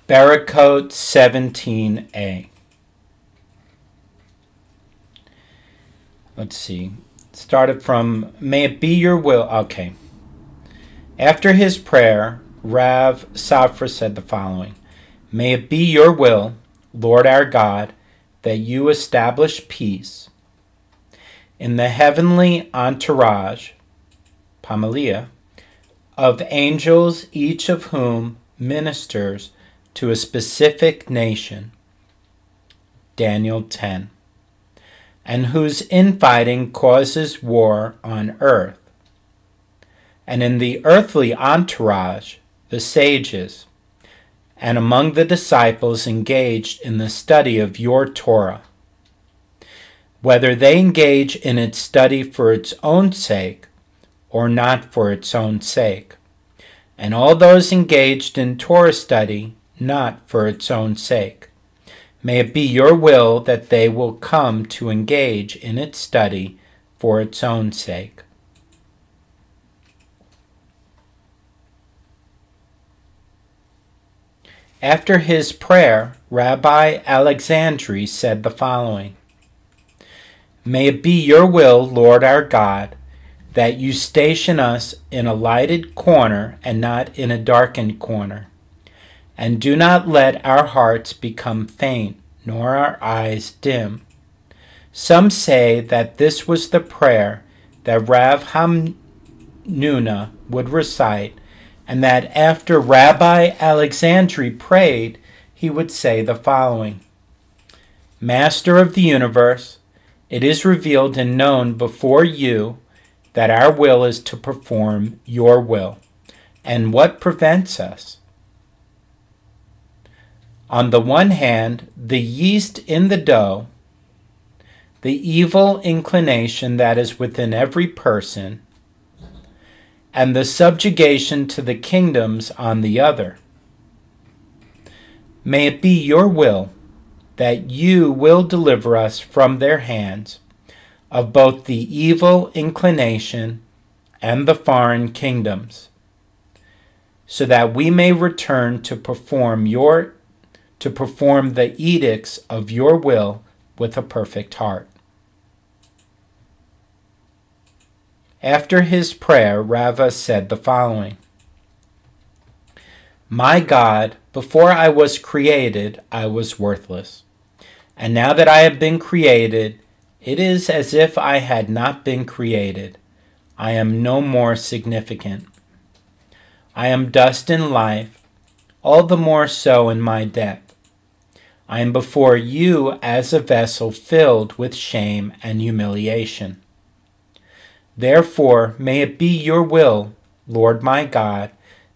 Berakhot 17a. Let's see. Started from, may it be your will. Okay. After his prayer, Rav Safra said the following. May it be your will, Lord our God, that you establish peace in the heavenly entourage, Pamalia, of angels, each of whom ministers to a specific nation, Daniel 10, and whose infighting causes war on earth, and in the earthly entourage, the sages, and among the disciples engaged in the study of your Torah, whether they engage in its study for its own sake or not for its own sake, and all those engaged in Torah study not for its own sake. May it be your will that they will come to engage in its study for its own sake. After his prayer, Rabbi Alexandri said the following. May it be your will, Lord our God, that you station us in a lighted corner and not in a darkened corner. And do not let our hearts become faint, nor our eyes dim. Some say that this was the prayer that Rav Hamnuna would recite, and that after Rabbi Alexandri prayed, he would say the following. Master of the universe, it is revealed and known before you that our will is to perform your will. And what prevents us? On the one hand, the yeast in the dough, the evil inclination that is within every person, and the subjugation to the kingdoms on the other. May it be your will that you will deliver us from their hands of both the evil inclination and the foreign kingdoms, so that we may return to perform the edicts of your will with a perfect heart. After his prayer, Rava said the following. My God, before I was created, I was worthless. And now that I have been created, it is as if I had not been created. I am no more significant. I am dust in life, all the more so in my death. I am before you as a vessel filled with shame and humiliation. Therefore, may it be your will, Lord my God,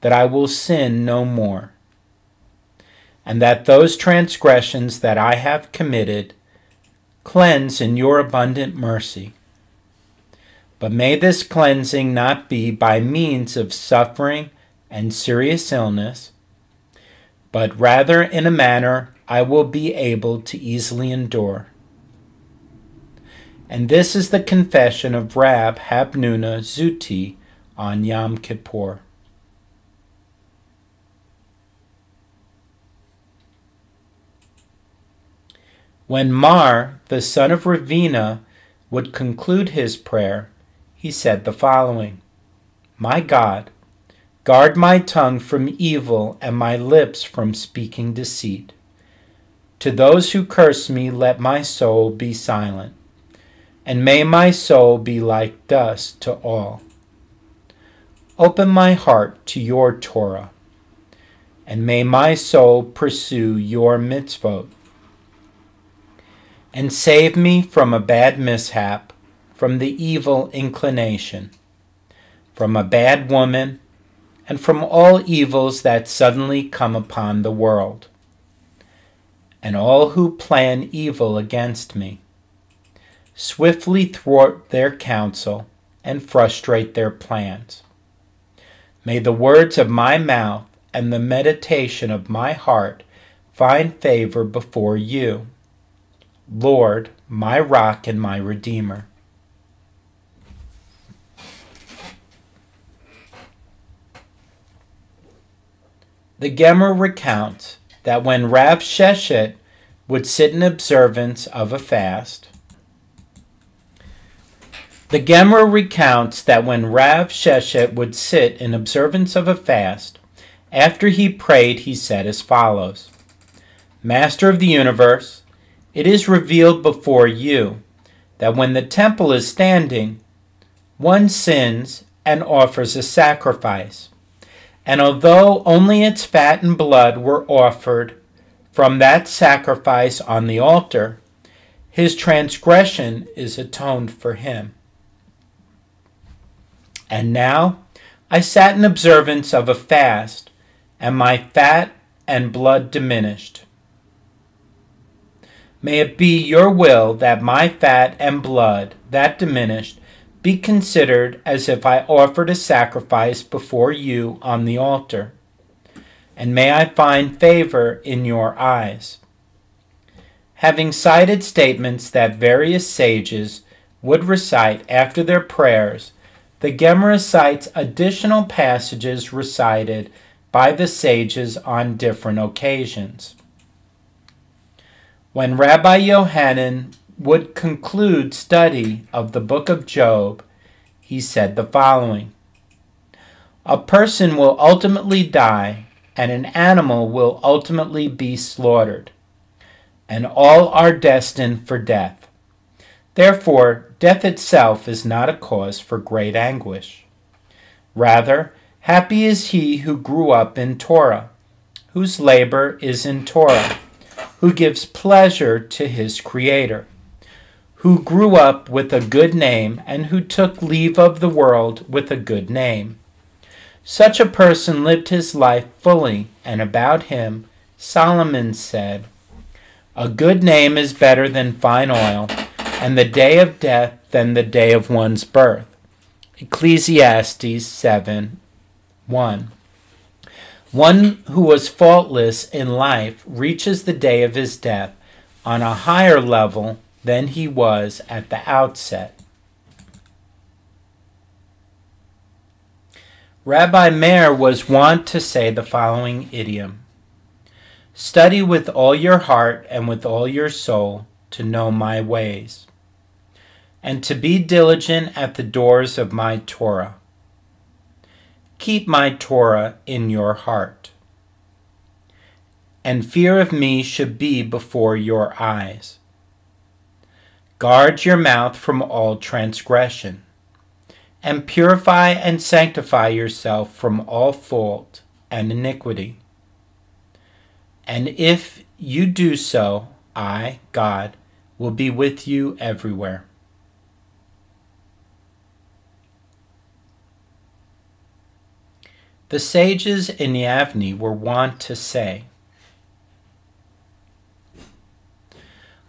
that I will sin no more, and that those transgressions that I have committed cleanse in your abundant mercy. But may this cleansing not be by means of suffering and serious illness, but rather in a manner I will be able to easily endure. And this is the confession of Rab Habnuna Zuti on Yom Kippur. When Mar, the son of Ravina, would conclude his prayer, he said the following. My God, guard my tongue from evil and my lips from speaking deceit. To those who curse me, let my soul be silent, and may my soul be like dust to all. Open my heart to your Torah, and may my soul pursue your mitzvot. And save me from a bad mishap, from the evil inclination, from a bad woman, and from all evils that suddenly come upon the world, and all who plan evil against me. Swiftly thwart their counsel and frustrate their plans. May the words of my mouth and the meditation of my heart find favor before you, Lord, my rock and my redeemer. The Gemara recounts that when Rav Sheshet would sit in observance of a fast, the Gemara recounts that when Rav Sheshet would sit in observance of a fast, after he prayed, he said as follows: Master of the universe, it is revealed before you that when the temple is standing, one sins and offers a sacrifice. And although only its fat and blood were offered from that sacrifice on the altar, his transgression is atoned for him. And now I sat in observance of a fast, and my fat and blood diminished. May it be your will that my fat and blood, that diminished, be considered as if I offered a sacrifice before you on the altar, and may I find favor in your eyes. Having cited statements that various sages would recite after their prayers, the Gemara cites additional passages recited by the sages on different occasions. When Rabbi Yohanan would conclude study of the book of Job, he said the following: A person will ultimately die, and an animal will ultimately be slaughtered, and all are destined for death. Therefore, death itself is not a cause for great anguish. Rather, happy is he who grew up in Torah, whose labor is in Torah, who gives pleasure to his Creator, who grew up with a good name and who took leave of the world with a good name. Such a person lived his life fully, and about him Solomon said, A good name is better than fine oil, and the day of death than the day of one's birth. Ecclesiastes 7:1. One who was faultless in life reaches the day of his death on a higher level than he was at the outset. Rabbi Meir was wont to say the following idiom: Study with all your heart and with all your soul to know my ways, and to be diligent at the doors of my Torah. Keep my Torah in your heart, and fear of me should be before your eyes. Guard your mouth from all transgression, and purify and sanctify yourself from all fault and iniquity. And if you do so, I, God, will be with you everywhere. The sages in Yavne were wont to say,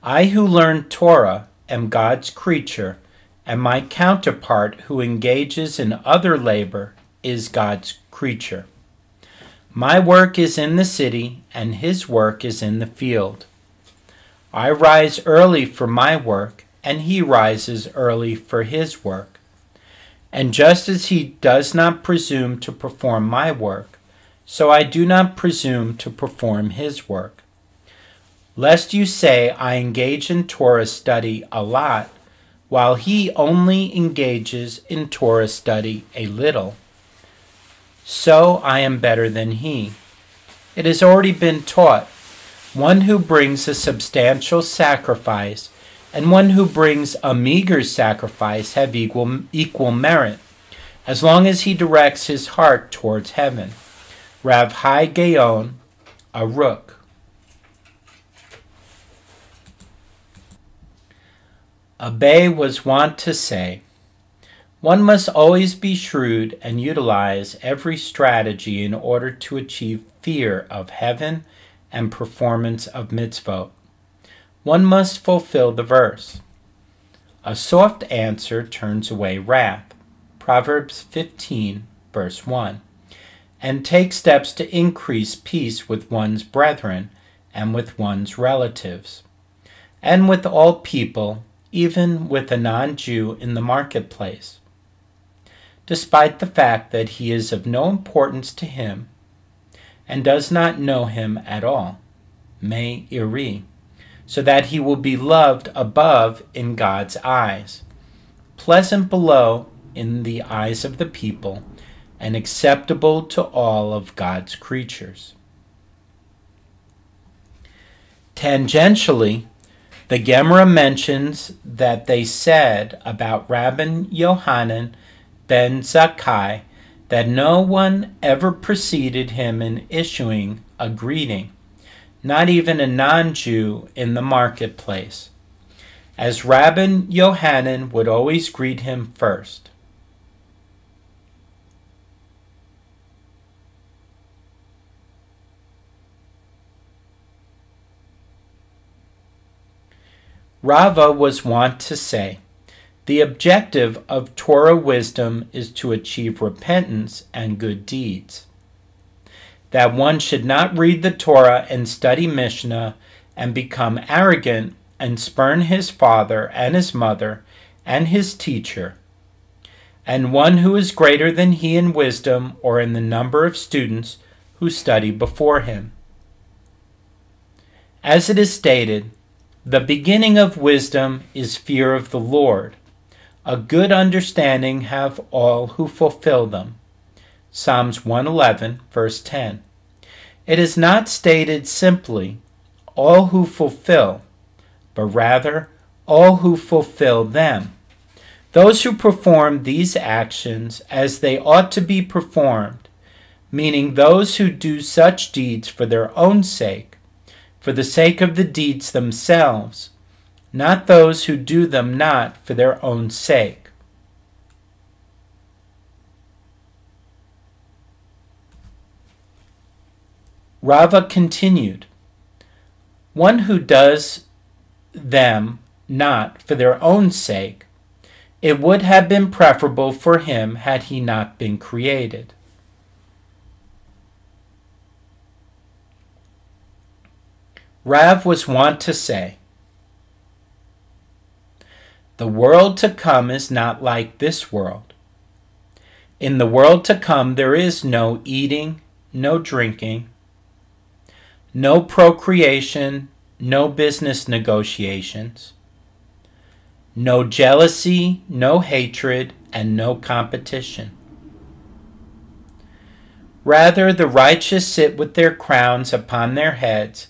I who learn Torah am God's creature, and my counterpart who engages in other labor is God's creature. My work is in the city, and his work is in the field. I rise early for my work, and he rises early for his work. And just as he does not presume to perform my work, so I do not presume to perform his work. Lest you say I engage in Torah study a lot, while he only engages in Torah study a little. So I am better than he. It has already been taught, one who brings a substantial sacrifice and one who brings a meager sacrifice have equal merit, as long as he directs his heart towards heaven. Rav Hai Gaon, a Rook. Abai was wont to say, one must always be shrewd and utilize every strategy in order to achieve fear of heaven and performance of mitzvot. One must fulfill the verse. A soft answer turns away wrath. Proverbs 15, verse 1. And take steps to increase peace with one's brethren and with one's relatives, and with all people, even with a non-Jew in the marketplace, despite the fact that he is of no importance to him and does not know him at all. me'iri, so that he will be loved above in God's eyes, pleasant below in the eyes of the people, and acceptable to all of God's creatures. Tangentially, the Gemara mentions that they said about Rabban Yohanan ben Zakkai that no one ever preceded him in issuing a greeting, not even a non-Jew in the marketplace, as Rabban Yohanan would always greet him first. Rava was wont to say, the objective of Torah wisdom is to achieve repentance and good deeds. That one should not read the Torah and study Mishnah and become arrogant and spurn his father and his mother and his teacher, and one who is greater than he in wisdom or in the number of students who study before him. As it is stated, the beginning of wisdom is fear of the Lord. A good understanding have all who fulfill them. Psalms 111, verse 10. It is not stated simply, all who fulfill, but rather, all who fulfill them. Those who perform these actions as they ought to be performed, meaning those who do such deeds for their own sake, for the sake of the deeds themselves, not those who do them not for their own sake. Rava continued, one who does them not for their own sake, it would have been preferable for him had he not been created. Rav was wont to say, the world to come is not like this world. In the world to come there is no eating, no drinking, no procreation, no business negotiations, no jealousy, no hatred, and no competition. Rather, the righteous sit with their crowns upon their heads,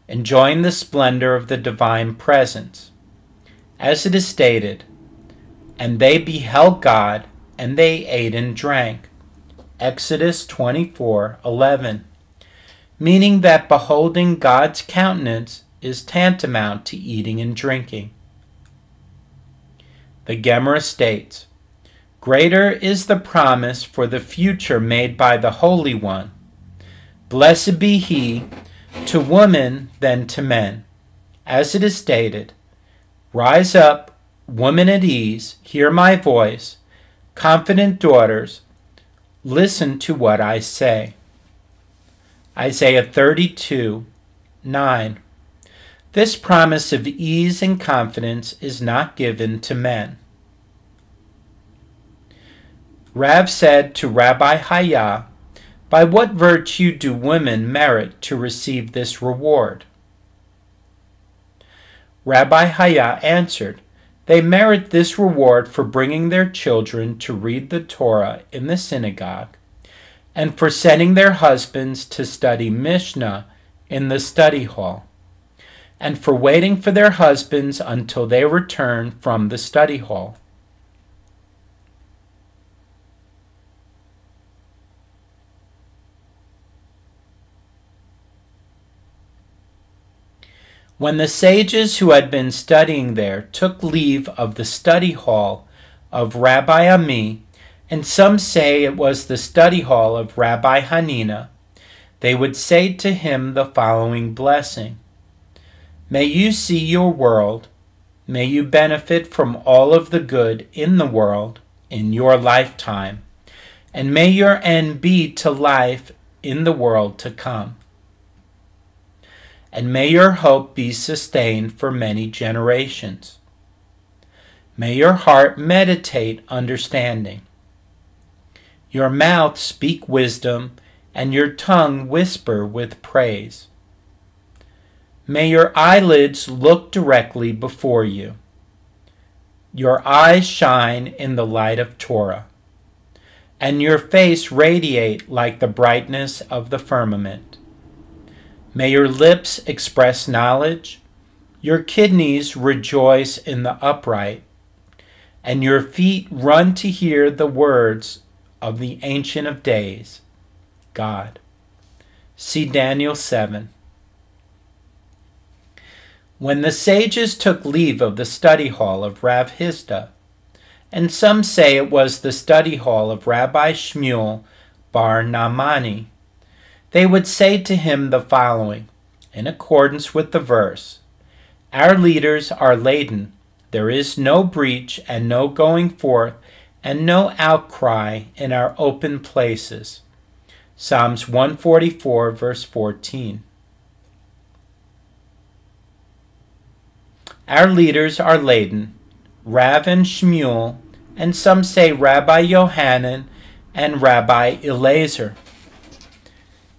enjoying the splendor of the divine presence. As it is stated, and they beheld God, and they ate and drank. Exodus 24:11, meaning that beholding God's countenance is tantamount to eating and drinking. The Gemara states, greater is the promise for the future made by the Holy One. Blessed be he to women than to men. As it is stated, rise up, women at ease, hear my voice, confident daughters, listen to what I say. Isaiah 32:9. This promise of ease and confidence is not given to men. Rav said to Rabbi Hayah, by what virtue do women merit to receive this reward? Rabbi Hayah answered, they merit this reward for bringing their children to read the Torah in the synagogue, and for sending their husbands to study Mishnah in the study hall, and for waiting for their husbands until they return from the study hall. When the sages who had been studying there took leave of the study hall of Rabbi Ami, and some say it was the study hall of Rabbi Hanina, they would say to him the following blessing: may you see your world, may you benefit from all of the good in the world in your lifetime, and may your end be to life in the world to come. And may your hope be sustained for many generations. May your heart meditate understanding, your mouth speak wisdom, and your tongue whisper with praise. May your eyelids look directly before you. Your eyes shine in the light of Torah, and your face radiate like the brightness of the firmament. May your lips express knowledge, your kidneys rejoice in the upright, and your feet run to hear the words of the Ancient of Days, God. See Daniel 7. When the sages took leave of the study hall of Rav Hizda, and some say it was the study hall of Rabbi Shmuel bar Naamani, they would say to him the following, in accordance with the verse, Our leaders are laden, there is no breach and no going forth, and no outcry in our open places. Psalms 144, verse 14. Our leaders are laden, Rav and Shmuel, and some say Rabbi Yohanan and Rabbi Eliezer,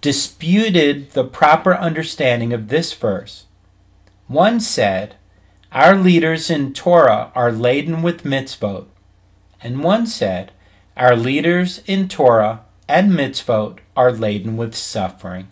disputed the proper understanding of this verse. One said, Our leaders in Torah are laden with mitzvot, and one said, Our leaders in Torah and mitzvot are laden with suffering.